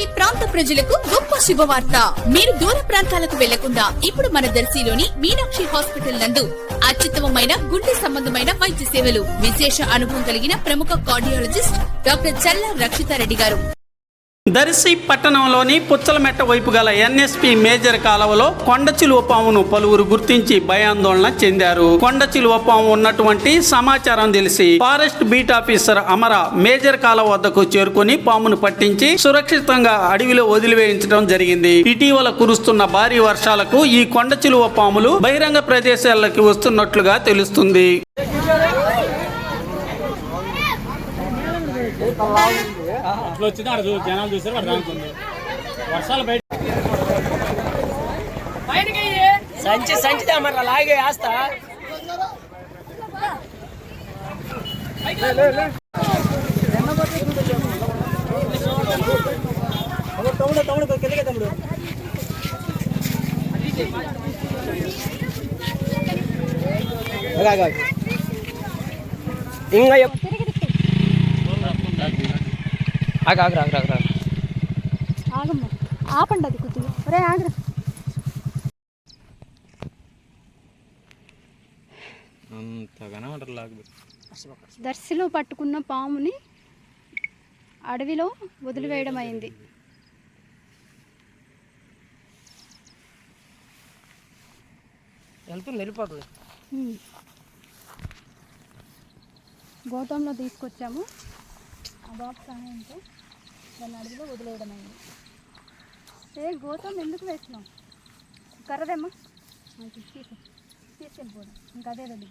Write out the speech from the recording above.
దర్శి ప్రాంత ప్రజలకు గొప్ప శుభవార్త. మీరు దూర ప్రాంతాలకు వెళ్లకుండా ఇప్పుడు మన దర్శిలోని మీనాక్షి హాస్పిటల్ నందు అత్యుత్తమమైన గుండె సంబంధమైన వైద్య సేవలు. విశేష అనుభవం కలిగిన ప్రముఖ కార్డియాలజిస్ట్ డాక్టర్ చల్లా రక్షితారెడ్డి గారు. దర్శి పట్టణంలోని పుచ్చలమెట్ట వైపు గల ఎన్ఎస్పి మేజర్ కాలువలో కొండచిలువ పామును పలువురు గుర్తించి భయాందోళన చెందారు. కొండచిలువ పాము ఉన్నటువంటి సమాచారం తెలిసి ఫారెస్ట్ బీట్ ఆఫీసర్ అమర మేజర్ కాలువ వద్దకు చేరుకుని పామును పట్టించి సురక్షితంగా అడవిలో వదిలివేయించడం జరిగింది. ఇటీవల కురుస్తున్న భారీ వర్షాలకు ఈ కొండచిలువ పాములు బహిరంగ ప్రదేశాలకి వస్తున్నట్లుగా తెలుస్తుంది. జనాలు చూసారు వర్షాలు బయట సంచి సంచి మరి లాగే వేస్తా తమ్ముడు తమ్ముడు కిందకే తమ్ముడు ఇంకా ఆగమ్మా ఆపండి అది కొద్దిగా ఒరే ఆగరా. దర్శిలో పట్టుకున్న పాముని అడవిలో వదిలివేయడం అయింది. వెళ్ళిపోతుంది. గౌతంలో తీసుకొచ్చాము. ఆ బాబు సహాయంతో దాన్ని అడవిలో వదిలేయడం అయింది. గౌతం ఎందుకు వేసినావు? కర్రదేమ్మా తీసుకెళ్ళిపోదాం. ఇంకా అదే రెడీ.